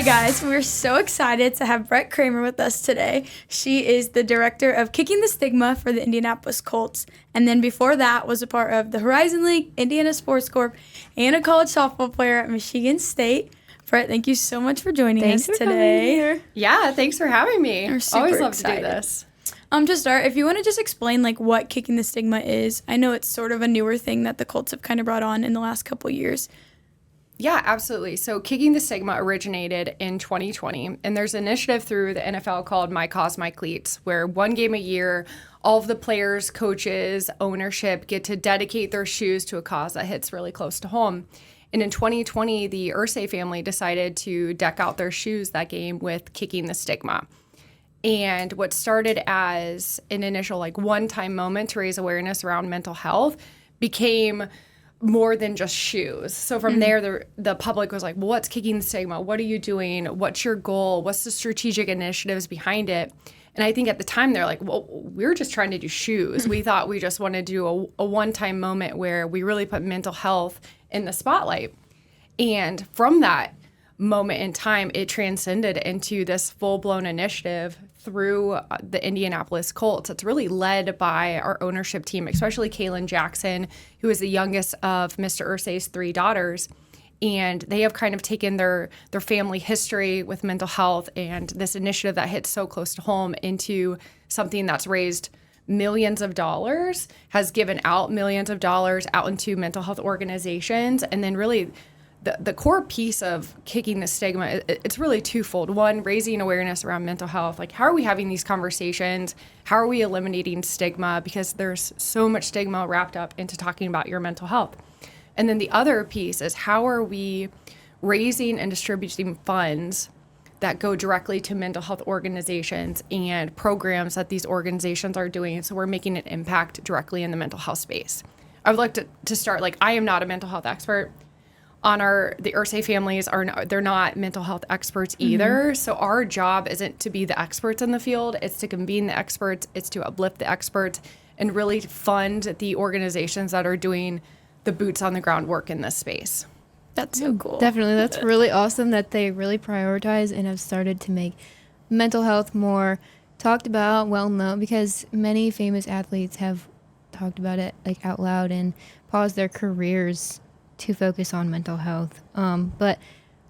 guys, we're so excited to have Brett Kramer with us today. She is the director of Kicking the Stigma for the Indianapolis Colts, and then before that was a part of the Horizon League, Indiana Sports Corp, and a college softball player at Michigan State. Brett, thank you so much for joining us today. Yeah, thanks for having me. We're super Always love excited to do this. To start, if you want to just explain what Kicking the Stigma is. I know it's sort of a newer thing that the Colts have kind of brought on in the last couple years. Yeah, absolutely. So Kicking the Stigma originated in 2020, and there's an initiative through the NFL called My Cause, My Cleats, where one game a year, all of the players, coaches, ownership get to dedicate their shoes to a cause that hits really close to home. And in 2020, the Irsay family decided to deck out their shoes that game with Kicking the Stigma. And what started as an initial one-time moment to raise awareness around mental health became more than just shoes. So from there, the public was like, well, what's Kicking the Stigma? What are you doing? What's your goal? What's the strategic initiatives behind it? And I think at the time, they're like, well, we're just trying to do shoes. We thought we just wanted to do a one-time moment where we really put mental health in the spotlight. And from that moment in time, it transcended into this full-blown initiative through the Indianapolis Colts. It's really led by our ownership team, especially Kaylin Jackson, who is the youngest of Mr. Irsay's 3 daughters. And they have kind of taken their family history with mental health and this initiative that hits so close to home into something that's raised millions of dollars, has given out millions of dollars out into mental health organizations, and then really the core piece of Kicking the Stigma, it's really twofold. One, raising awareness around mental health. How are we having these conversations? How are we eliminating stigma? Because there's so much stigma wrapped up into talking about your mental health. And then the other piece is how are we raising and distributing funds that go directly to mental health organizations and programs that these organizations are doing. So we're making an impact directly in the mental health space. I would like to start, I am not a mental health expert. The Irsay families they're not mental health experts either. So our job isn't to be the experts in the field. It's to convene the experts. It's to uplift the experts and really fund the organizations that are doing the boots on the ground work in this space. That's so cool. Definitely. That's really awesome that they really prioritize and have started to make mental health more talked about, well known, because many famous athletes have talked about it out loud and paused their careers to focus on mental health. But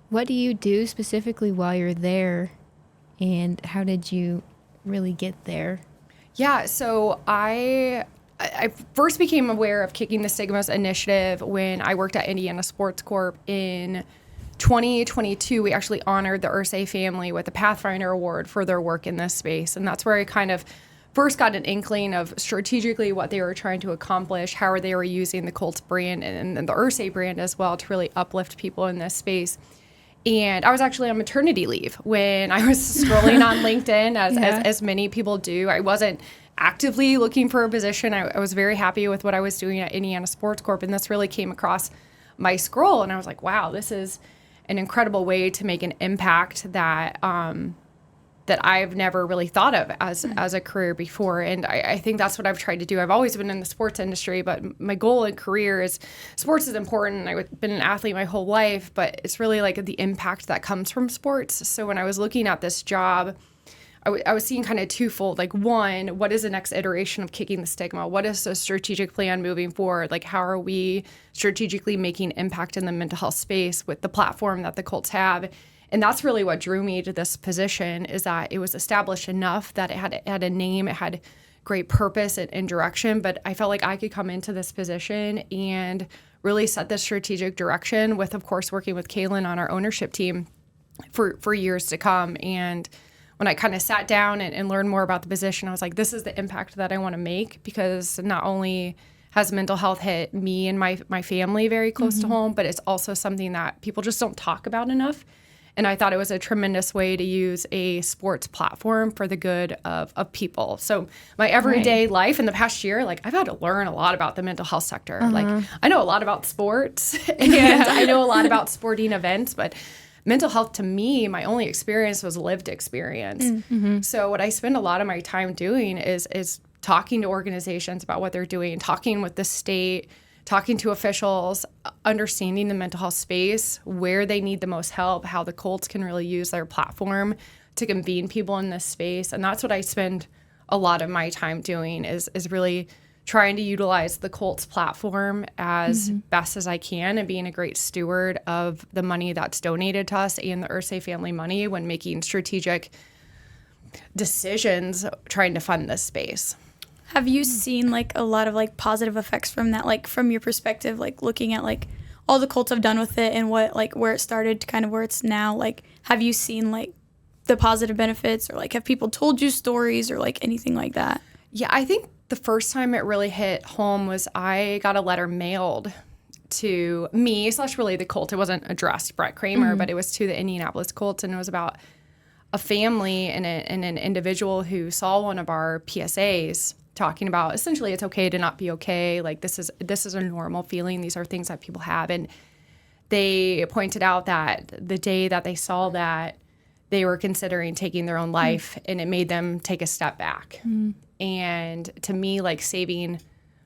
what do you do specifically while you're there, and how did you really get there? Yeah, so I first became aware of Kicking the Stigma's initiative when I worked at Indiana Sports Corp in 2022. We actually honored the Irsay family with a Pathfinder Award for their work in this space. And that's where I kind of first got an inkling of strategically what they were trying to accomplish, how they were using the Colts brand and the Irsay brand as well to really uplift people in this space. And I was actually on maternity leave when I was scrolling on LinkedIn, as many people do. I wasn't actively looking for a position. I was very happy with what I was doing at Indiana Sports Corp, and this really came across my scroll, and I was like, wow, this is an incredible way to make an impact that that I've never really thought of as a career before. And I think that's what I've tried to do. I've always been in the sports industry, but my goal in career is sports is important. I've been an athlete my whole life, but it's really the impact that comes from sports. So when I was looking at this job, I was seeing kind of twofold. One, what is the next iteration of Kicking the Stigma? What is the strategic plan moving forward? How are we strategically making impact in the mental health space with the platform that the Colts have? And that's really what drew me to this position, is that it was established enough that it had a name, it had great purpose and direction, but I felt like I could come into this position and really set the strategic direction with, of course, working with Kaylin on our ownership team for years to come. And when I kind of sat down and learned more about the position, I was like, this is the impact that I want to make, because not only has mental health hit me and my family very close to home, but it's also something that people just don't talk about enough. And I thought it was a tremendous way to use a sports platform for the good of people. So my everyday life in the past year, I've had to learn a lot about the mental health sector. I know a lot about sports and I know a lot about sporting events, but mental health to me, my only experience was lived experience. So what I spend a lot of my time doing is talking to organizations about what they're doing, talking with the state, talking to officials, understanding the mental health space, where they need the most help, how the Colts can really use their platform to convene people in this space. And that's what I spend a lot of my time doing is really trying to utilize the Colts platform as best as I can and being a great steward of the money that's donated to us and the Ursay family money when making strategic decisions trying to fund this space. Have you seen like a lot of like positive effects from that, like from your perspective, like looking at like all the Colts have done with it and what like where it started to kind of where it's now? Like, have you seen like the positive benefits, or like have people told you stories or like anything like that? Yeah, I think the first time it really hit home was I got a letter mailed to me / really the Colt. It wasn't addressed Brett Kramer, but it was to the Indianapolis Colts, and it was about a family and an individual who saw one of our PSAs talking about essentially it's okay to not be okay. Like this is a normal feeling. These are things that people have, and they pointed out that the day that they saw that, they were considering taking their own life, and it made them take a step back. And to me, like saving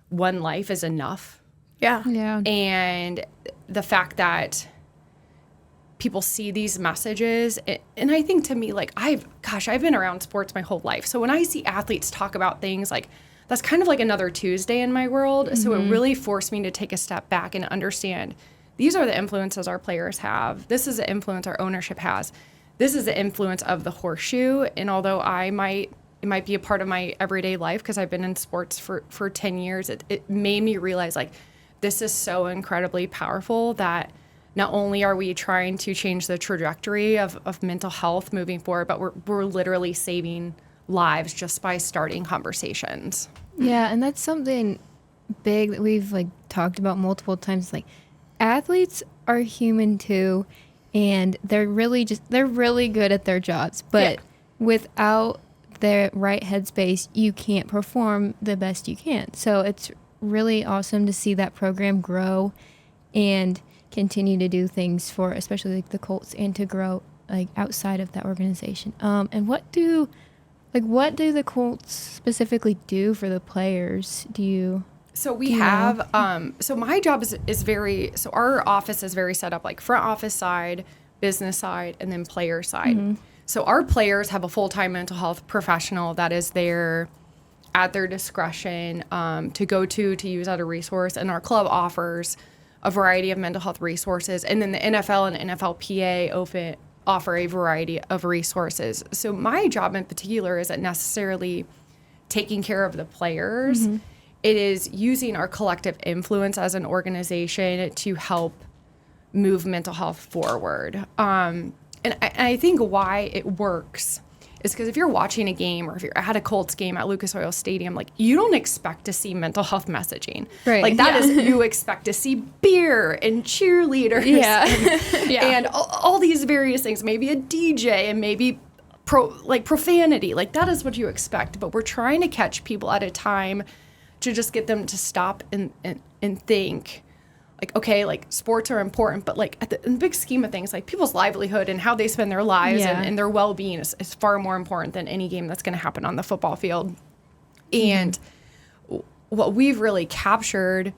one life is enough. Yeah. And the fact that people see these messages, and I think to me, like I've been around sports my whole life. So when I see athletes talk about things, like that's kind of like another Tuesday in my world. So it really forced me to take a step back and understand these are the influences our players have. This is the influence our ownership has. This is the influence of the horseshoe. And although it might be a part of my everyday life because I've been in sports for 10 years, it made me realize like this is so incredibly powerful that not only are we trying to change the trajectory of mental health moving forward, but we're literally saving lives just by starting conversations. Yeah, and that's something big that we've like talked about multiple times. Like athletes are human too, and they're really good at their jobs, but without the right headspace, you can't perform the best you can. So it's really awesome to see that program grow and continue to do things for especially like the Colts and to grow like outside of that organization. And what do the Colts specifically do for the players? So we have, so my job so our office is very set up like front office side, business side, and then player side. So our players have a full-time mental health professional that is there at their discretion to go to use as a resource. And our club offers a variety of mental health resources. And then the NFL and NFLPA offer a variety of resources. So my job in particular isn't necessarily taking care of the players. It is using our collective influence as an organization to help move mental health forward. And I think why it works is because if you're watching a game or if you're at a Colts game at Lucas Oil Stadium, like you don't expect to see mental health messaging. Right. Like that is, you expect to see beer and cheerleaders and all these various things, maybe a DJ and maybe profanity. Like that is what you expect. But we're trying to catch people at a time to just get them to stop and think. Like, okay, like sports are important, but like in the big scheme of things, like people's livelihood and how they spend their lives and their well-being is far more important than any game that's going to happen on the football field. And what we've really captured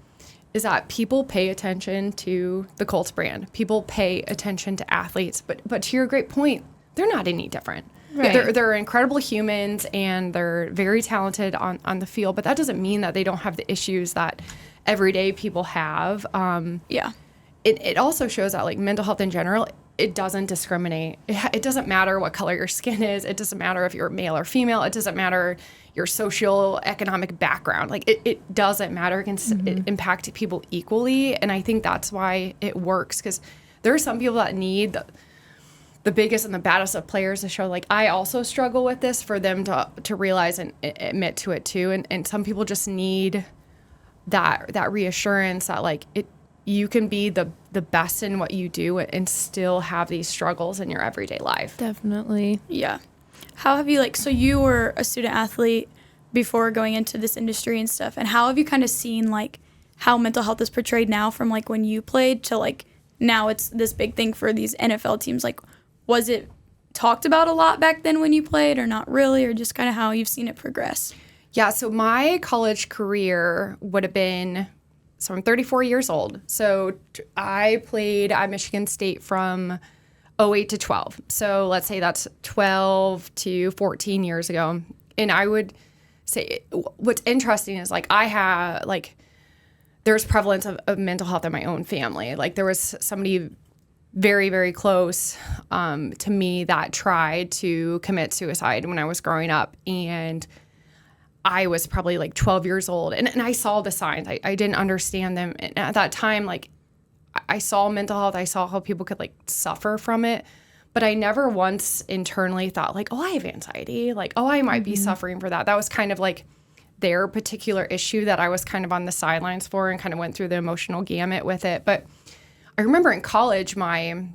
is that people pay attention to the Colts brand. People pay attention to athletes, but to your great point, they're not any different. Right. They're incredible humans and they're very talented on the field, but that doesn't mean that they don't have the issues that everyday people have. It also shows that like mental health in general, it doesn't discriminate. It doesn't matter what color your skin is. It doesn't matter if you're male or female. It doesn't matter your socioeconomic background. Like it doesn't matter. It can impact people equally. And I think that's why it works, because there are some people that need the biggest and the baddest of players to show like, I also struggle with this, for them to realize and admit to it too. And some people just need that reassurance that like you can be the best in what you do and still have these struggles in your everyday life. Definitely. Yeah. How have you so you were a student athlete before going into this industry and stuff, and how have you kind of seen like how mental health is portrayed now from like when you played to like now it's this big thing for these NFL teams? Like, was it talked about a lot back then when you played, or not really, or just kind of how you've seen it progress? Yeah, so my college career would have been So I'm 34 years old. So I played at Michigan State from 08 to 12. So let's say that's 12 to 14 years ago. And I would say what's interesting is like I have like there's prevalence of mental health in my own family. Like there was somebody very, very close to me that tried to commit suicide when I was growing up. And I was probably like 12 years old. And I saw the signs. I didn't understand them. And at that time, like I saw mental health. I saw how people could like suffer from it. But I never once internally thought like, oh, I have anxiety. Like, oh, I might be suffering for that. That was kind of like their particular issue that I was kind of on the sidelines for and kind of went through the emotional gamut with it. But I remember in college, my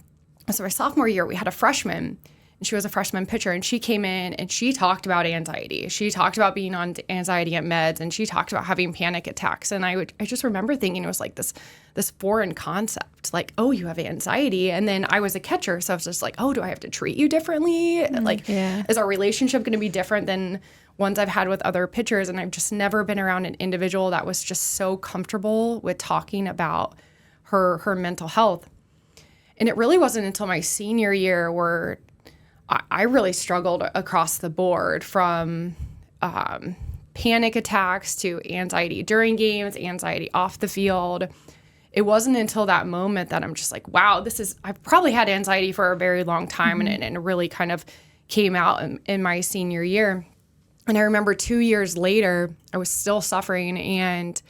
sophomore year, we had a freshman, and she was a freshman pitcher, and she came in and she talked about anxiety. She talked about being on anxiety meds, and she talked about having panic attacks. And I just remember thinking it was like this foreign concept, like, oh, you have anxiety. And then I was a catcher, so I was just like, oh, do I have to treat you differently? Is our relationship going to be different than ones I've had with other pitchers? And I've just never been around an individual that was just so comfortable with talking about her mental health. And it really wasn't until my senior year where I really struggled across the board, from panic attacks to anxiety during games, anxiety off the field. It wasn't until that moment that I'm just like, wow, I've probably had anxiety for a very long time, and it really kind of came out in my senior year. And I remember 2 years later, I was still suffering, and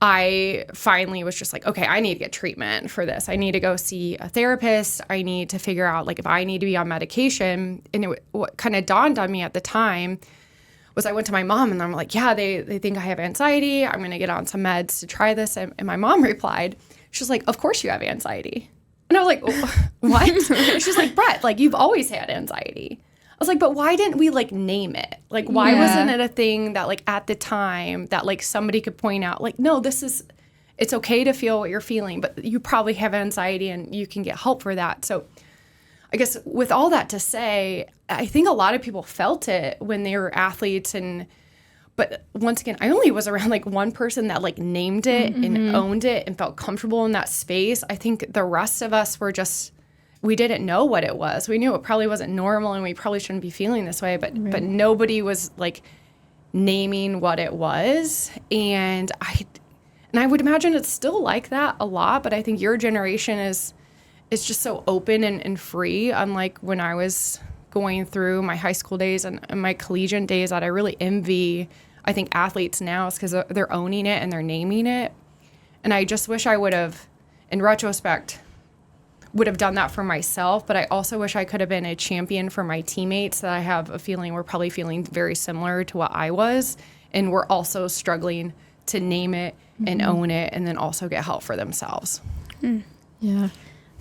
I finally was just like, okay, I need to get treatment for this. I need to go see a therapist. I need to figure out like if I need to be on medication. And what kind of dawned on me at the time was I went to my mom and I'm like, yeah, they think I have anxiety. I'm going to get on some meds to try this. And my mom replied, she's like, of course you have anxiety. And I was like, oh, what? She's like, Brett, like you've always had anxiety. I was like, but why didn't we like name it? Like, why wasn't it a thing that like at the time that like somebody could point out like, no, it's okay to feel what you're feeling, but you probably have anxiety and you can get help for that. So I guess with all that to say, I think a lot of people felt it when they were athletes. But once again, I only was around like one person that like named it and owned it and felt comfortable in that space. I think the rest of us were just, we didn't know what it was. We knew it probably wasn't normal and we probably shouldn't be feeling this way, but nobody was like naming what it was. And I would imagine it's still like that a lot, but I think your generation is just so open and free, unlike when I was going through my high school days and my collegiate days, that I really envy, I think, athletes now, is because they're owning it and they're naming it. And I just wish I would have, in retrospect, would have done that for myself, but I also wish I could have been a champion for my teammates that I have a feeling were probably feeling very similar to what I was, and were also struggling to name it and own it, and then also get help for themselves. Yeah.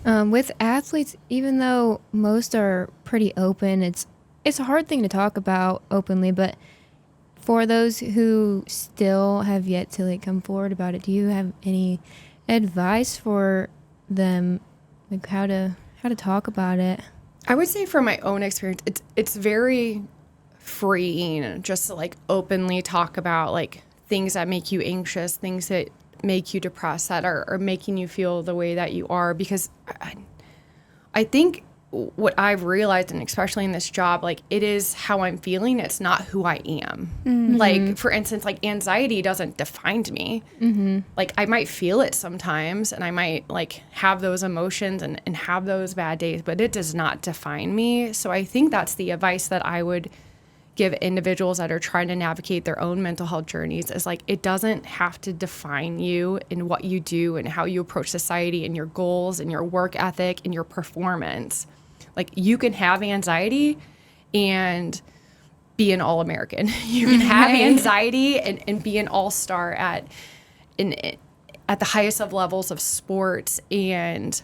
With athletes, even though most are pretty open, it's a hard thing to talk about openly, but for those who still have yet to like come forward about it, do you have any advice for them, like how to talk about it? I would say from my own experience, it's very freeing just to like openly talk about like things that make you anxious, things that make you depressed, that are making you feel the way that you are. Because I think what I've realized, and especially in this job, like it is how I'm feeling. It's not who I am. Like, for instance, like anxiety doesn't define me. Like I might feel it sometimes and I might like have those emotions and have those bad days, but it does not define me. So I think that's the advice that I would give individuals that are trying to navigate their own mental health journeys, is like, it doesn't have to define you in what you do and how you approach society and your goals and your work ethic and your performance. Like, you can have anxiety and be an All-American. You can have anxiety and be an all-star at the highest of levels of sports. And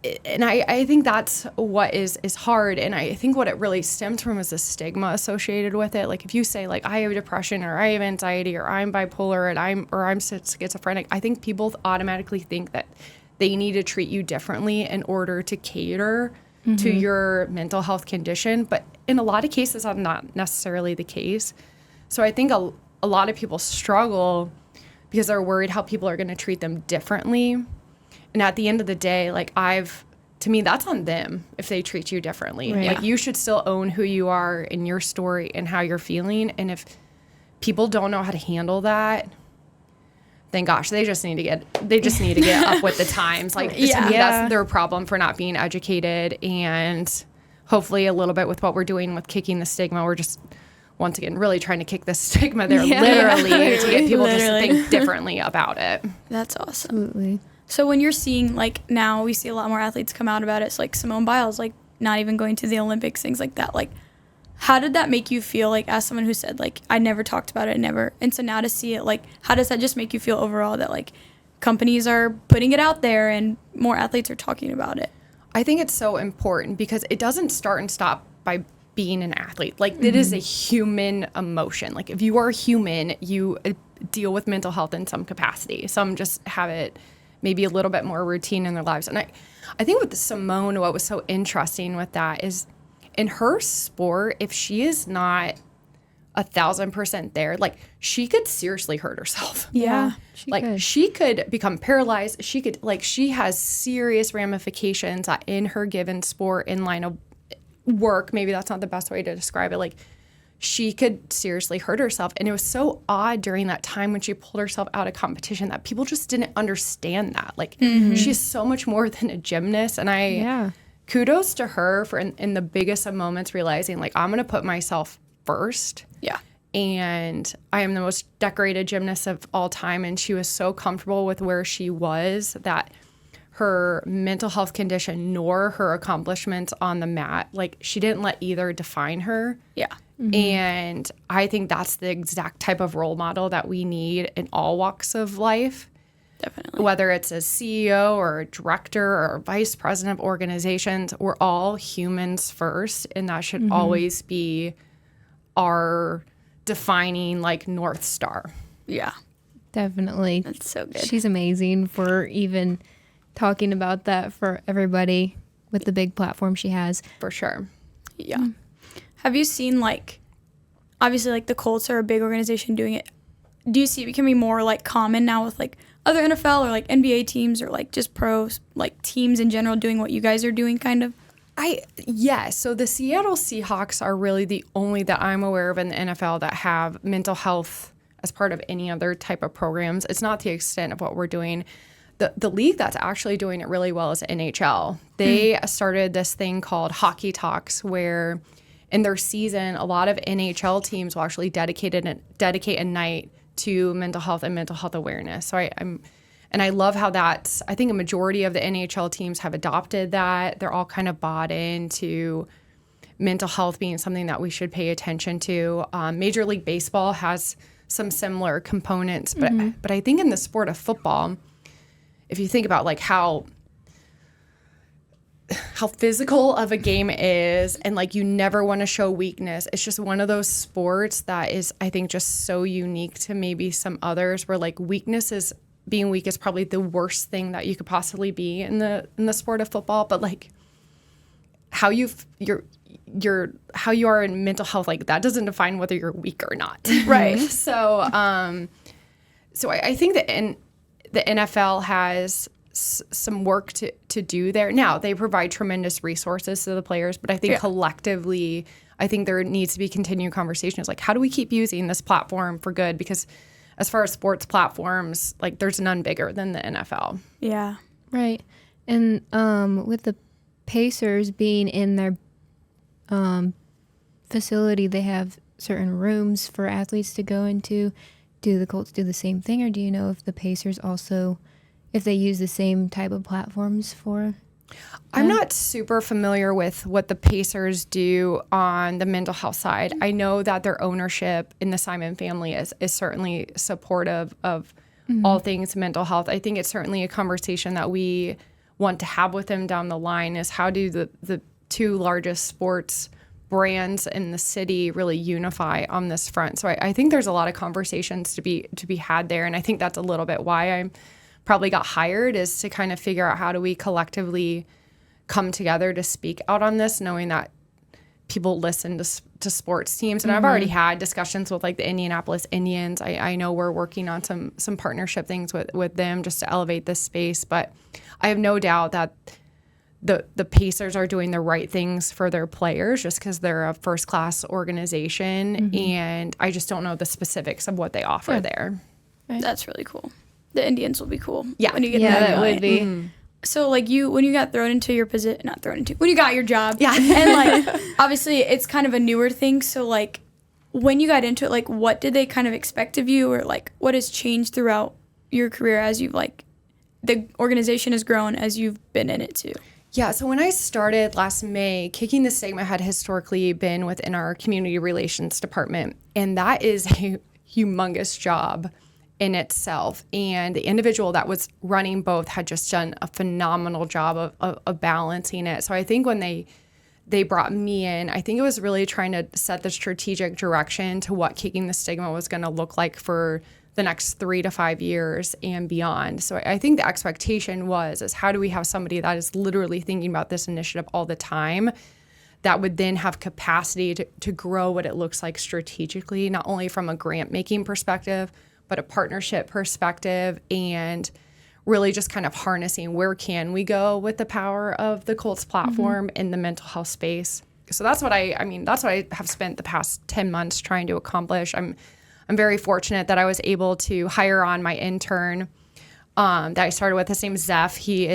I think that's what is hard. And I think what it really stems from is the stigma associated with it. Like, if you say like, I have depression or I have anxiety or I'm bipolar and I'm schizophrenic, I think people automatically think that they need to treat you differently in order to cater to your mental health condition. But in a lot of cases, that's not necessarily the case. So I think a lot of people struggle because they're worried how people are going to treat them differently. And at the end of the day, like to me, that's on them if they treat you differently. Right. Like you should still own who you are and your story and how you're feeling. And if people don't know how to handle that, then gosh, they just need to get up with the times. Like to me, that's their problem for not being educated. And hopefully a little bit with what we're doing with Kicking the Stigma, we're just once again really trying to kick the stigma there literally to get people just to think differently about it. That's awesome. Absolutely. So when you're seeing, like, now we see a lot more athletes come out about it. It's like Simone Biles, like, not even going to the Olympics, things like that. Like, how did that make you feel, like, as someone who said, like, I never talked about it, never. And so now to see it, like, how does that just make you feel overall that, like, companies are putting it out there and more athletes are talking about it? I think it's so important because it doesn't start and stop by being an athlete. Like, it is a human emotion. Like, if you are human, you deal with mental health in some capacity. Some just have it maybe a little bit more routine in their lives. And I think with Simone, what was so interesting with that is in her sport, if she is not 1,000% there, like she could seriously hurt herself. Yeah. She could become paralyzed. She has serious ramifications in her given sport in line of work. Maybe that's not the best way to describe it. Like she could seriously hurt herself. And it was so odd during that time when she pulled herself out of competition that people just didn't understand that. Like she's so much more than a gymnast. And kudos to her for in the biggest of moments realizing like, I'm going to put myself first. Yeah. And I am the most decorated gymnast of all time. And she was so comfortable with where she was that her mental health condition nor her accomplishments on the mat, like she didn't let either define her. Yeah. And I think that's the exact type of role model that we need in all walks of life. Definitely. Whether it's a CEO or a director or a vice president of organizations, we're all humans first. And that should always be our defining like North Star. Yeah. Definitely. That's so good. She's amazing for even talking about that for everybody with the big platform she has. For sure. Yeah. Have you seen, like, obviously, like, the Colts are a big organization doing it. Do you see it becoming more, like, common now with, like, other NFL or, like, NBA teams or, like, just pros, like, teams in general doing what you guys are doing, kind of? Yes. So the Seattle Seahawks are really the only that I'm aware of in the NFL that have mental health as part of any other type of programs. It's not the extent of what we're doing. The league that's actually doing it really well is NHL. They started this thing called Hockey Talks where in their season, a lot of NHL teams will actually dedicate a night to mental health and mental health awareness. So I love how I think a majority of the NHL teams have adopted that. They're all kind of bought into mental health being something that we should pay attention to. Major League Baseball has some similar components, but I think in the sport of football, if you think about like how physical of a game is and like you never want to show weakness, it's just one of those sports that is, I think, just so unique to maybe some others where like being weak is probably the worst thing that you could possibly be in the sport of football. But like how how you are in mental health, like that doesn't define whether you're weak or not. Right. So I think that the NFL has some work to do there. Now, they provide tremendous resources to the players, but I think collectively, I think there needs to be continued conversations. Like, how do we keep using this platform for good? Because as far as sports platforms, like there's none bigger than the NFL. Yeah. Right. And with the Pacers being in their facility, they have certain rooms for athletes to go into. Do the Colts do the same thing, or do you know if the Pacers also, if they use the same type of platforms for? I'm not super familiar with what the Pacers do on the mental health side. I know that their ownership in the Simon family is certainly supportive of all things mental health. I think it's certainly a conversation that we want to have with them down the line is how do the two largest sports brands in the city really unify on this front. So I think there's a lot of conversations to be had there. And I think that's a little bit why I'm probably got hired is to kind of figure out how do we collectively come together to speak out on this, knowing that people listen to sports teams. And I've already had discussions with like the Indianapolis Indians. I know we're working on some partnership things with them just to elevate this space. But I have no doubt that the Pacers are doing the right things for their players just because they're a first-class organization. And I just don't know the specifics of what they offer there. Right. That's really cool. The Indians will be cool. Yeah. When you get that would be. So, like, when you got thrown into your position, when you got your job. Yeah. And, like, obviously, it's kind of a newer thing. So, like, when you got into it, like, what did they kind of expect of you? Or, like, what has changed throughout your career as you've, like, the organization has grown as you've been in it, too? Yeah, so when I started last May, Kicking the Stigma had historically been within our community relations department. And that is a humongous job in itself. And the individual that was running both had just done a phenomenal job of balancing it. So I think when they brought me in, I think it was really trying to set the strategic direction to what Kicking the Stigma was going to look like for the next 3 to 5 years and beyond. So I think the expectation is how do we have somebody that is literally thinking about this initiative all the time that would then have capacity to grow what it looks like strategically, not only from a grant making perspective, but a partnership perspective, and really just kind of harnessing where can we go with the power of the Colts platform in the mental health space. So that's what that's what I have spent the past 10 months trying to accomplish. I'm very fortunate that I was able to hire on my intern that I started with. His name is Zeph. He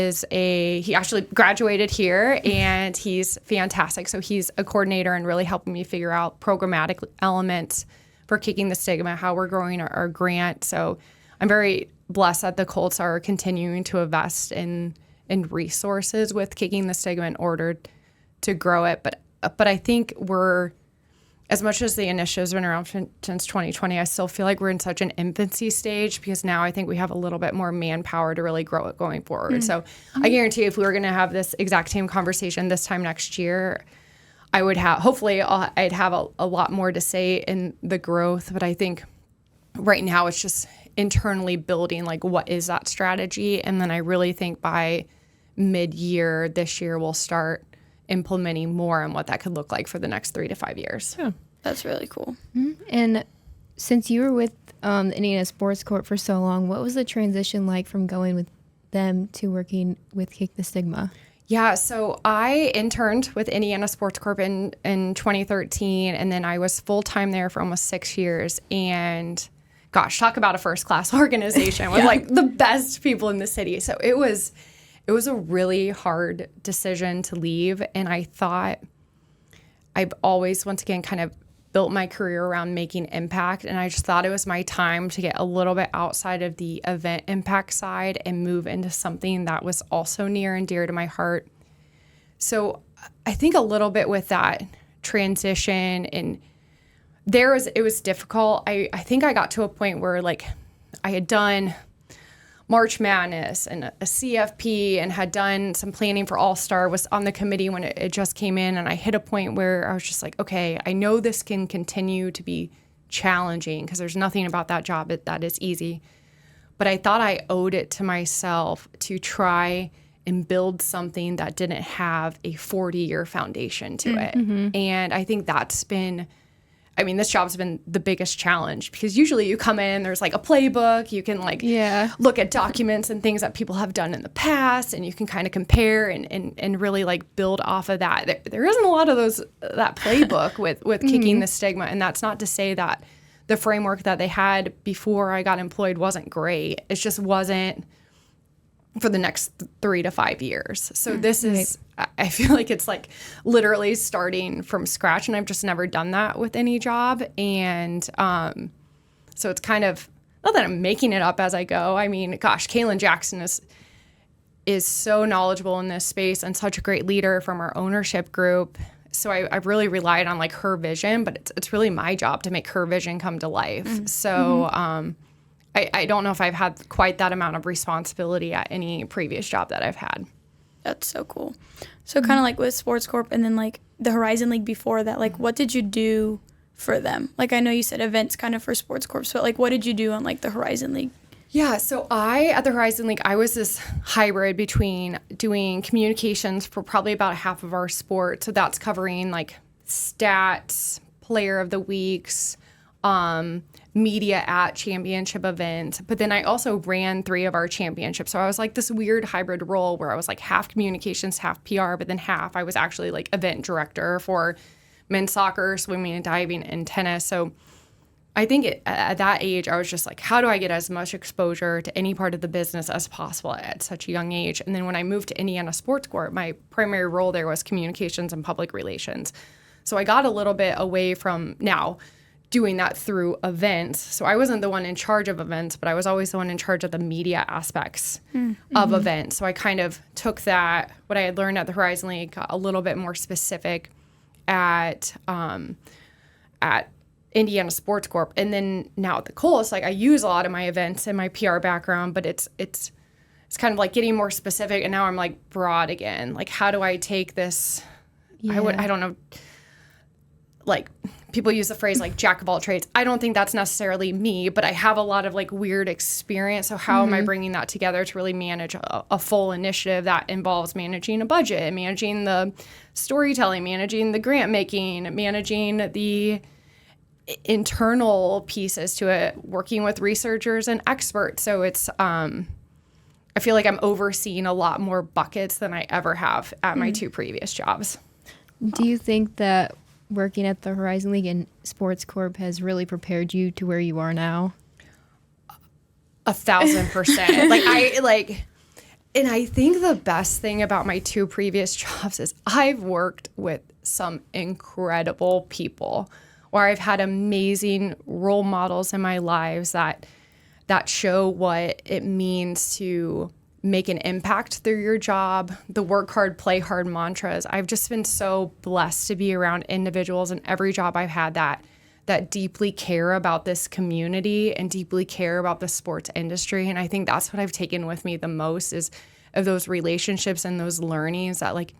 actually graduated here and he's fantastic. So he's a coordinator and really helping me figure out programmatic elements for Kicking the Stigma, how we're growing our grant. So I'm very blessed that the Colts are continuing to invest in resources with Kicking the Stigma in order to grow it. But I think as much as the initiative's been around since 2020, I still feel like we're in such an infancy stage because now I think we have a little bit more manpower to really grow it going forward. So I guarantee if we were going to have this exact same conversation this time next year, I would I'd have a lot more to say in the growth. But I think right now it's just internally building, like, what is that strategy? And then I really think by mid-year this year, we'll start implementing more on what that could look like for the next 3 to 5 years. Yeah, that's really cool. And since you were with the Indiana Sports Corp for so long, what was the transition like from going with them to working with Kick the Stigma? Yeah, so I interned with Indiana Sports Corp in 2013, and then I was full-time there for almost 6 years. And gosh, talk about a first-class organization with like the best people in the city. So it was a really hard decision to leave. And I thought I've always, once again, kind of built my career around making impact. And I just thought it was my time to get a little bit outside of the event impact side and move into something that was also near and dear to my heart. So I think a little bit with that transition, and it was difficult. I think I got to a point where, like, I had done March Madness and a CFP and had done some planning for All-Star, was on the committee when it just came in, and I hit a point where I was just like, okay, I know this can continue to be challenging because there's nothing about that job that is easy. But I thought I owed it to myself to try and build something that didn't have a 40-year foundation to it. And I think that's been, this job's been the biggest challenge because usually you come in, there's like a playbook, you can look at documents and things that people have done in the past, and you can kind of compare and really like build off of that. There isn't a lot of that playbook with Kicking the Stigma, and that's not to say that the framework that they had before I got employed wasn't great. It just wasn't for the next 3 to 5 years. So this is, I feel like it's like literally starting from scratch, and I've just never done that with any job. And so it's kind of, not that I'm making it up as I go. Gosh, Kaylin Jackson is so knowledgeable in this space and such a great leader from our ownership group. So I've really relied on like her vision, but it's really my job to make her vision come to life. So I don't know if I've had quite that amount of responsibility at any previous job that I've had. That's so cool. So kind of like with Sports Corp and then like the Horizon League before that, like what did you do for them? Like I know you said events kind of for Sports Corp, but like what did you do on like the Horizon League? Yeah, so at the Horizon League, I was this hybrid between doing communications for probably about half of our sport. So that's covering like stats, player of the weeks, media at championship events. But then I also ran 3 of our championships. So I was like this weird hybrid role where I was like half communications, half PR, but then half I was actually like event director for men's soccer, swimming and diving, and tennis. So I think at that age, I was just like, how do I get as much exposure to any part of the business as possible at such a young age? And then when I moved to Indiana Sports Corp, my primary role there was communications and public relations. So I got a little bit away from now doing that through events. So I wasn't the one in charge of events, but I was always the one in charge of the media aspects of events. So I kind of took that, what I had learned at the Horizon League, got a little bit more specific at Indiana Sports Corp. And then now at the Colts, like I use a lot of my events and my PR background, but it's kind of like getting more specific. And now I'm like broad again. Like, how do I take this? Yeah. I don't know, like people use the phrase like jack of all trades. I don't think that's necessarily me, but I have a lot of like weird experience. So how am I bringing that together to really manage a full initiative that involves managing a budget, managing the storytelling, managing the grant making, managing the internal pieces to it, working with researchers and experts. So it's, I feel like I'm overseeing a lot more buckets than I ever have at my 2 previous jobs. Do you think that working at the Horizon League and Sports Corp has really prepared you to where you are now? 1,000%. And I think the best thing about my 2 previous jobs is I've worked with some incredible people where I've had amazing role models in my lives that show what it means to make an impact through your job, the work hard, play hard mantras. I've just been so blessed to be around individuals in every job I've had that deeply care about this community and deeply care about the sports industry. And I think that's what I've taken with me the most is of those relationships and those learnings that like,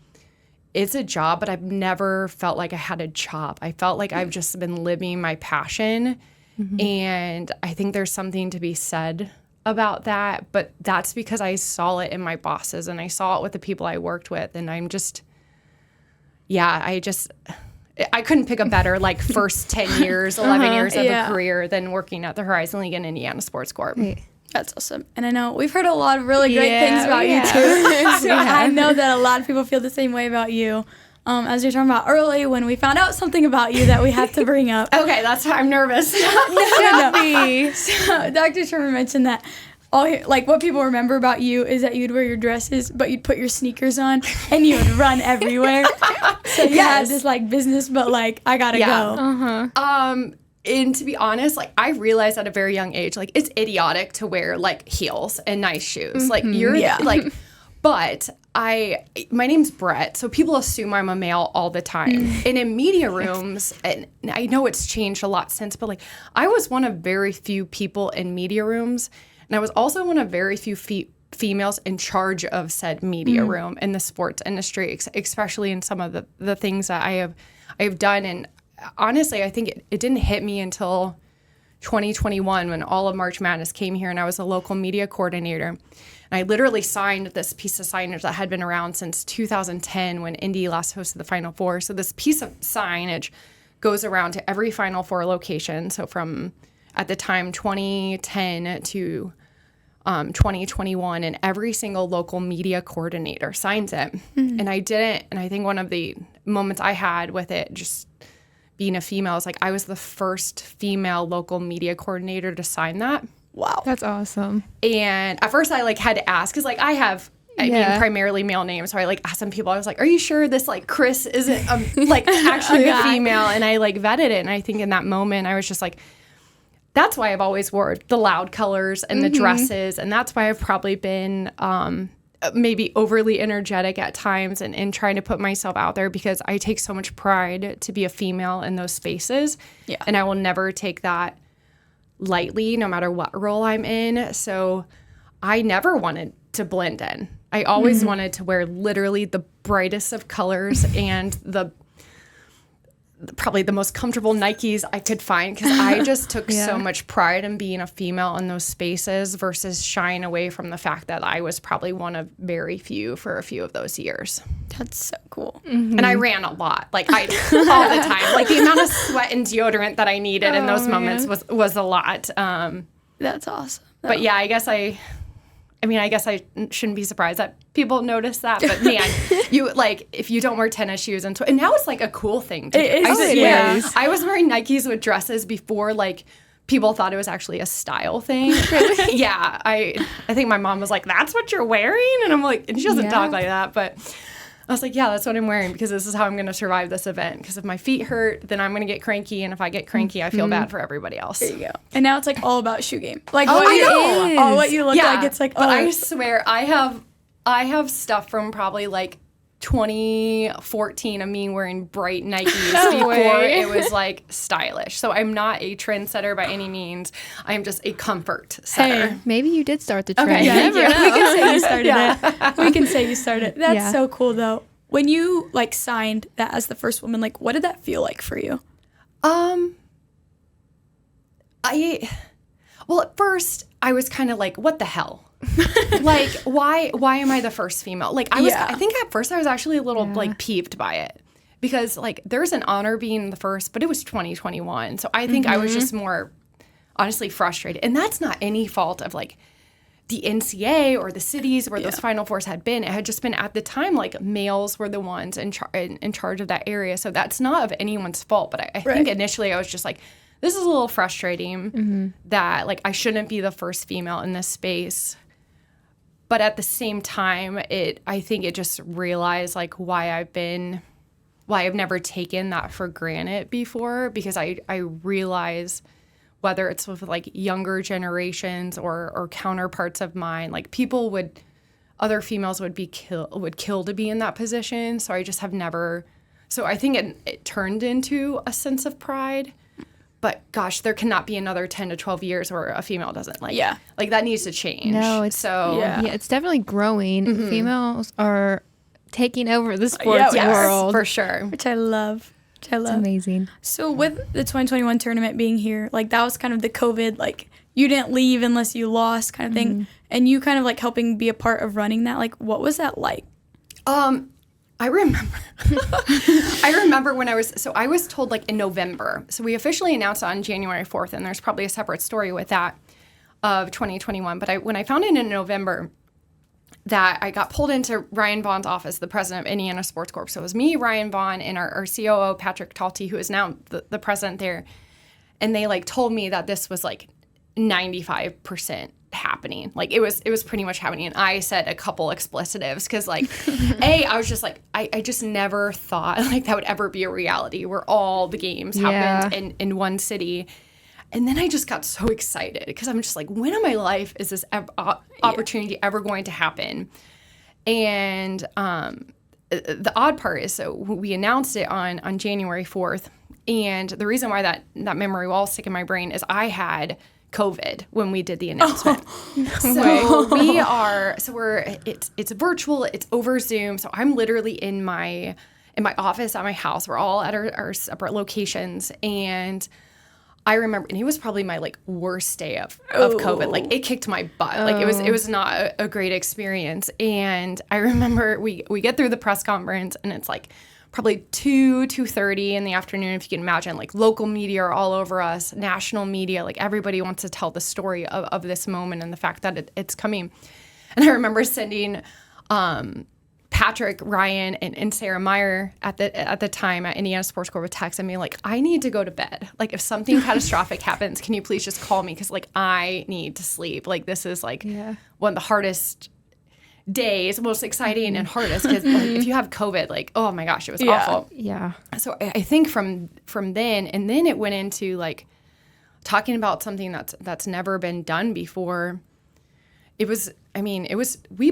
it's a job, but I've never felt like I had a job. I felt like I've just been living my passion. And I think there's something to be said about that, but that's because I saw it in my bosses and I saw it with the people I worked with. And I'm just, I couldn't pick a better like first 10 years, 11 years of a career than working at the Horizon League and Indiana Sports Corp. Right. That's awesome. And I know we've heard a lot of really great things about you too. So I know that a lot of people feel the same way about you. As you're talking about early, when we found out something about you that we have to bring up. Okay, that's why I'm nervous. No. So Dr. Sherman mentioned that what people remember about you is that you'd wear your dresses, but you'd put your sneakers on and you would run everywhere. So you had this like business, but like I gotta go. And to be honest, like I realized at a very young age, like it's idiotic to wear like heels and nice shoes. Like you're like, but my name's Brett, so people assume I'm a male all the time. And in media rooms, and I know it's changed a lot since, but like I was one of very few people in media rooms, and I was also one of very few females in charge of said media room in the sports industry, especially in some of the things that I have done. And honestly, I think it didn't hit me until 2021 when all of March Madness came here and I was a local media coordinator. And I literally signed this piece of signage that had been around since 2010 when Indy last hosted the Final Four. So this piece of signage goes around to every Final Four location. So from, at the time, 2010 to 2021, and every single local media coordinator signs it. And I didn't, and I think one of the moments I had with it, just being a female, is like I was the first female local media coordinator to sign that. Wow. That's awesome. And at first I like had to ask, because like I mean, primarily male names. So I like asked some people, I was like, are you sure this like Chris isn't like actually a female? And I like vetted it. And I think in that moment I was just like, that's why I've always wore the loud colors and the dresses. And that's why I've probably been maybe overly energetic at times and in trying to put myself out there, because I take so much pride to be a female in those spaces. Yeah. And I will never take that lightly, no matter what role I'm in. So I never wanted to blend in. I always wanted to wear literally the brightest of colors and probably the most comfortable Nikes I could find, because I just took so much pride in being a female in those spaces versus shying away from the fact that I was probably one of very few for a few of those years. That's so cool. And I ran a lot, like all the time. Like the amount of sweat and deodorant that I needed in those moments was a lot. That's awesome. But yeah, I guess I shouldn't be surprised that people notice that. But man, you like if you don't wear tennis shoes and now it's like a cool thing. It is. I was wearing Nikes with dresses before like people thought it was actually a style thing. Yeah, I think my mom was like, "That's what you're wearing," and I'm like, and she doesn't talk like that, but I was like, yeah, that's what I'm wearing because this is how I'm going to survive this event. Because if my feet hurt, then I'm going to get cranky. And if I get cranky, I feel bad for everybody else. There you go. And now it's like all about shoe game. Like what you look like. It's like, but I swear, I have stuff from probably like 2014 of me wearing bright Nikes before it was like stylish. So I'm not a trendsetter by any means. I am just a comfort setter. Hey, maybe you did start the trend. Okay, we can say you started it. We can say you started. That's so cool though. When you like signed that as the first woman, like what did that feel like for you? Well, at first I was kind of like, what the hell? Like, why am I the first female? Like, I think at first I was actually a little like peeved by it because like there's an honor being the first, but it was 2021. So I think I was just more honestly frustrated. And that's not any fault of like the NCA or the cities where those Final Fours had been. It had just been at the time like males were the ones in charge of that area. So that's not of anyone's fault. But I think initially I was just like, this is a little frustrating that like I shouldn't be the first female in this space. But at the same time, I think it just realized like why I've never taken that for granted before, because I realize whether it's with like younger generations or counterparts of mine, like other females would kill to be in that position. So I just have never. So I think it turned into a sense of pride. But gosh, there cannot be another 10 to 12 years where a female doesn't like that needs to change. No, it's it's definitely growing. Females are taking over the sports world for sure, which I love. It's amazing. So with the 2021 tournament being here, like that was kind of the COVID, like you didn't leave unless you lost kind of thing, and you kind of like helping be a part of running that. Like, what was that like? I remember when I was told like in November. So we officially announced on January 4th, and there's probably a separate story with that of 2021. But when I found it in November that I got pulled into Ryan Vaughn's office, the president of Indiana Sports Corp. So it was me, Ryan Vaughn, and our COO, Patrick Talty, who is now the president there. And they like told me that this was like 95% happening. Like it was pretty much happening. And I said a couple explicitives because like I was just like I just never thought like that would ever be a reality where all the games happened in one city. And then I just got so excited because I'm just like, when in my life is this opportunity ever going to happen? And the odd part is, so we announced it on January 4th, and the reason why that memory will all stick in my brain is I had COVID when we did the announcement. It's virtual, it's over Zoom. So I'm literally in my office at my house. We're all at our separate locations. And I remember, and it was probably my like worst day of COVID. Like it kicked my butt. Like it was not a great experience. And I remember we get through the press conference and it's like probably 2:30 in the afternoon, if you can imagine. Like local media are all over us, national media, like everybody wants to tell the story of this moment and the fact that it's coming. And I remember sending Patrick, Ryan, and Sarah Meyer at the time at Indiana Sports Corp a text and me like, I need to go to bed. Like if something catastrophic happens, can you please just call me? Because like I need to sleep. Like this is like one of the hardest days, most exciting and hardest, because like, if you have COVID, like, oh my gosh, it was awful. Yeah. So I think from then, and then it went into like talking about something that's never been done before. We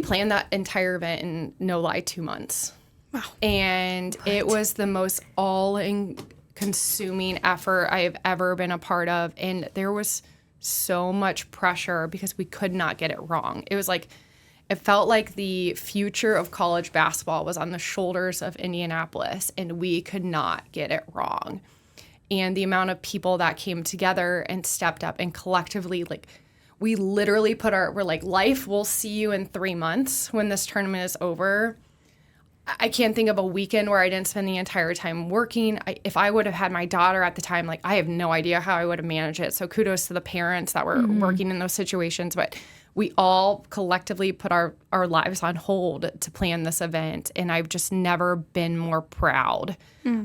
planned that entire event in, no lie, 2 months. Wow. And it was the most all-consuming effort I have ever been a part of. And there was so much pressure because we could not get it wrong. It was like, It felt like the future of college basketball was on the shoulders of Indianapolis, and we could not get it wrong. And the amount of people that came together and stepped up and collectively, like, we literally we're like, life, we'll see you in 3 months when this tournament is over. I can't think of a weekend where I didn't spend the entire time working. If I would have had my daughter at the time, like, I have no idea how I would have managed it. So kudos to the parents that were working in those situations. But we all collectively put our lives on hold to plan this event. And I've just never been more proud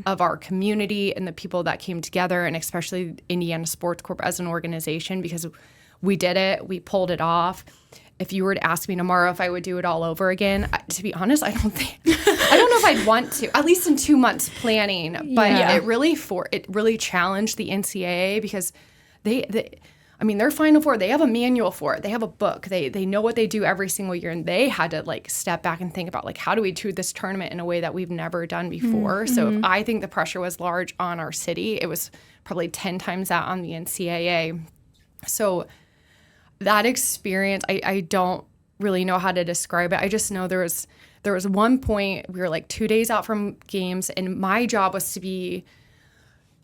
of our community and the people that came together, and especially Indiana Sports Corp as an organization, because we did it. We pulled it off. If you were to ask me tomorrow if I would do it all over again, to be honest, I don't know if I'd want to, at least in 2 months planning. But it really challenged the NCAA, because they're Final Four. They have a manual for it. They have a book. They know what they do every single year, and they had to, like, step back and think about, like, how do we do this tournament in a way that we've never done before? So if I think the pressure was large on our city, it was probably 10 times that on the NCAA. So that experience, I don't really know how to describe it. I just know there was one point, we were like 2 days out from games, and my job was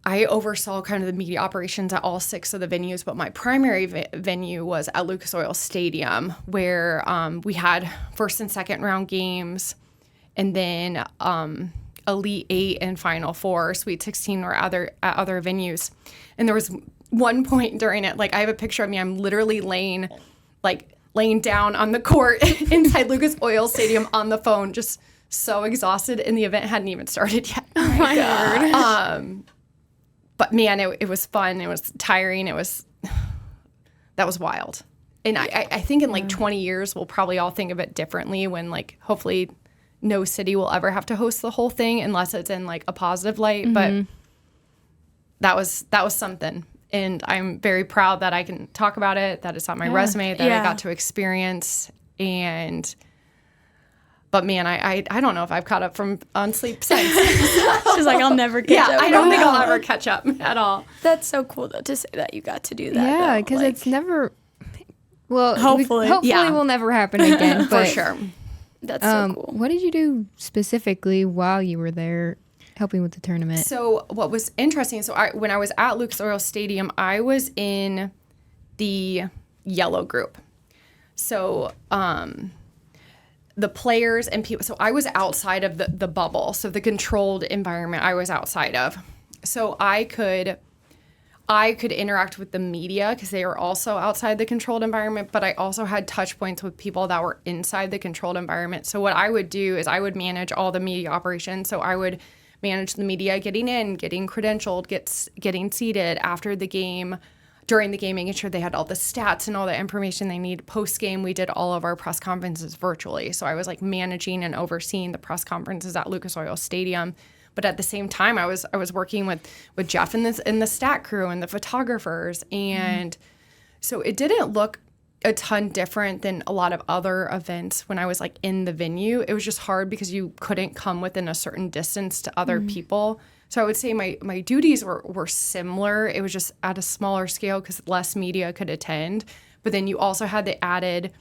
I oversaw kind of the media operations at all 6 of the venues, but my primary venue was at Lucas Oil Stadium, where we had first and second round games, and then Elite 8 and Final Four, Sweet 16 or at other venues. And there was one point during it, like, I have a picture of me, I'm literally laying down on the court inside Lucas Oil Stadium on the phone, just so exhausted, and the event hadn't even started yet. Oh my God. But man, it was fun. It was tiring. That was wild. And I think in like 20 years, we'll probably all think of it differently, when, like, hopefully no city will ever have to host the whole thing unless it's in, like, a positive light. But that was something. And I'm very proud that I can talk about it, that it's on my resume, that I got to experience. But man, I don't know if I've caught up on sleep since. She's like, I'll never catch up. I don't think I'll ever catch up at all. That's so cool, though, to say that you got to do that. Yeah, because it's never, well, hopefully will never happen again. But, for sure. That's so cool. What did you do specifically while you were there helping with the tournament? So what was interesting, when I was at Lucas Oil Stadium, I was in the yellow group. So the players and people, so I was outside of the bubble, so the controlled environment I was outside of. So I could interact with the media because they were also outside the controlled environment, but I also had touch points with people that were inside the controlled environment. So what I would do is I would manage all the media operations. So I would manage the media getting in, getting credentialed, getting seated after the game, during the game, making sure they had all the stats and all the information they need. Post-game, we did all of our press conferences virtually. So I was, like, managing and overseeing the press conferences at Lucas Oil Stadium. But at the same time, I was working with Jeff and the stat crew and the photographers. And so it didn't look a ton different than a lot of other events when I was, like, in the venue. It was just hard because you couldn't come within a certain distance to other people. So I would say my duties were similar. It was just at a smaller scale because less media could attend. But then you also had the added,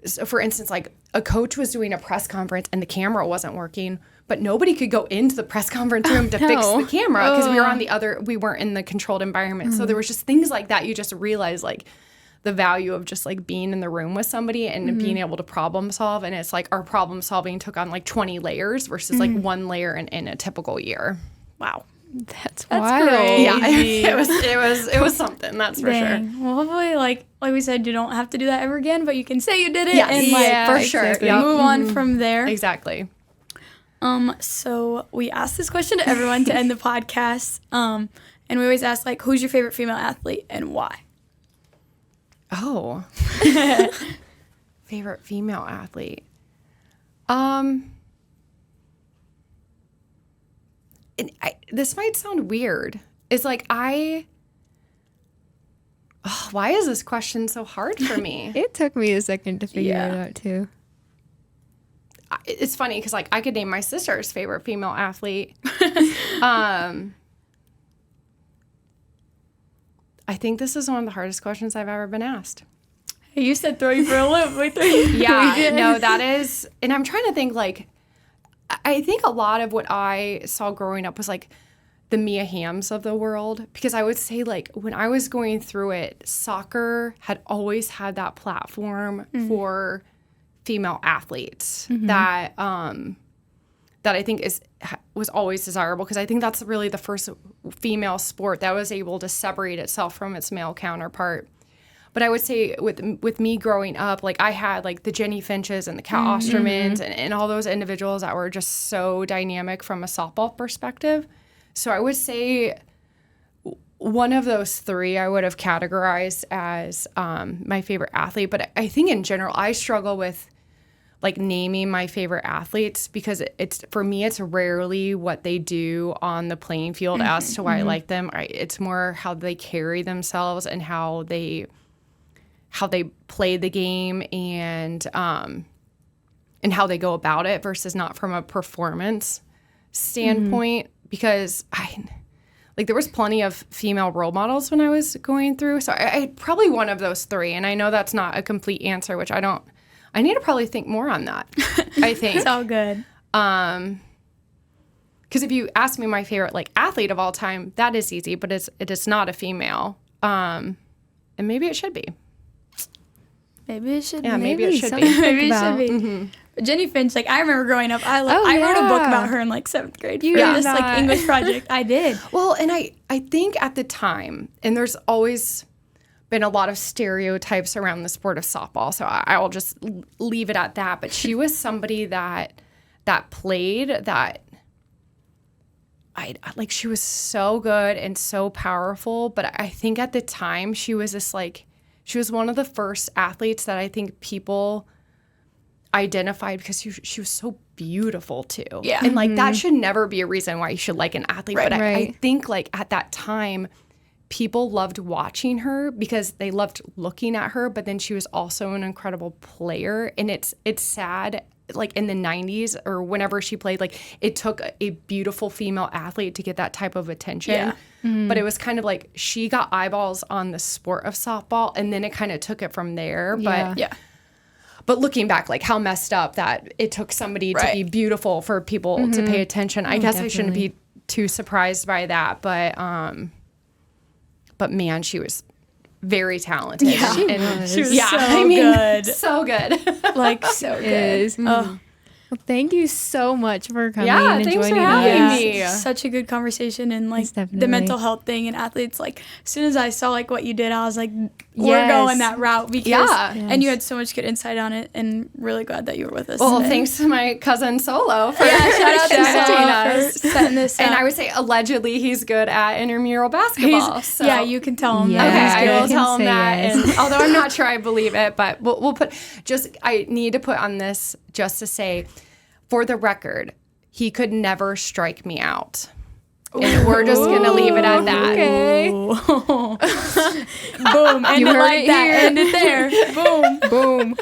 so for instance, like, a coach was doing a press conference and the camera wasn't working, but nobody could go into the press conference room to fix the camera because we weren't in the controlled environment. So there was just things like that. You just realize, like, the value of just, like, being in the room with somebody and being able to problem solve. And it's like our problem solving took on, like, 20 layers versus like one layer in a typical year. Wow. That's wild. Crazy. Yeah, it was something, that's for sure. Well, hopefully, like we said, you don't have to do that ever again, but you can say you did it Yes. and, like, for sure. Exactly. Yep. move on from there. Exactly. So we asked this question to everyone to end the podcast. And we always ask, like, who's your favorite female athlete and why? Oh. Favorite female athlete. This might sound weird. It's like why is this question so hard for me? It took me a second to figure it out, too. It's funny because, like, I could name my sister's favorite female athlete. I think this is one of the hardest questions I've ever been asked. You said throw you for a loop. We threw you. Yeah, no, that is, and I'm trying to think, like, I think a lot of what I saw growing up was like the Mia Hamms of the world, because I would say, like, when I was going through it, soccer had always had that platform for female athletes that that I think was always desirable, because I think that's really the first female sport that was able to separate itself from its male counterpart. But I would say with me growing up, like, I had like the Jenny Finches and the Kat Ostermans and all those individuals that were just so dynamic from a softball perspective. So I would say one of those three I would have categorized as my favorite athlete. But I think in general, I struggle with like naming my favorite athletes, because it's, for me, it's rarely what they do on the playing field as to why I like them. It's more how they carry themselves and how they play the game, and how they go about it, versus not from a performance standpoint. Because there was plenty of female role models when I was going through. So I probably one of those three. And I know that's not a complete answer, which I need to probably think more on that, I think. It's all good. Because if you ask me my favorite like athlete of all time, that is easy, but it is not a female. And maybe it should be. Maybe it should be. Yeah, maybe it should be. Maybe it should be. Jenny Finch, like, I remember growing up, I wrote a book about her in like 7th grade. You for did this not. like English project. I did. Well, and I think at the time, and there's always been a lot of stereotypes around the sport of softball, so I will just leave it at that. But she was somebody that played that. She was so good and so powerful, but I think at the time she was one of the first athletes that I think people identified, because she was so beautiful too. Yeah. And like that should never be a reason why you should like an athlete. Right. But I think like at that time, people loved watching her because they loved looking at her, but then she was also an incredible player. And it's sad, like in the 90s or whenever she played, like it took a beautiful female athlete to get that type of attention. Yeah. But it was kind of like she got eyeballs on the sport of softball, and then it kind of took it from there. Yeah. But looking back, like how messed up that it took somebody to be beautiful for people to pay attention. I guess I shouldn't be too surprised by that. But man, she was very talented. Yeah. She was so good. So good. Like, so good. Is. Oh. Well, thank you so much for coming Yeah, and thanks for joining having us. me. Such a good conversation, and like Yes, the definitely. mental health thing and athletes. Like, as soon as I saw like what you did, I was like, we're Yes. going that route, because Yeah. and you had so much good insight on it, and really glad that you were with us. Well, today. thanks to my cousin Solo for Yeah, shout out to connecting Solo us. for setting this up. And I would say allegedly he's good at intramural basketball. So. Yeah, you can tell him. Yeah. Okay, that. I good. will Can tell him say that. yes. And although I'm not sure I believe it, but we'll put I need to put on this just to say, for the record, he could never strike me out. And we're just going to leave it at that. Okay. Boom. End You it heard like it that. here. End it there. Boom. Boom.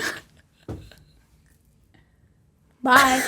Bye.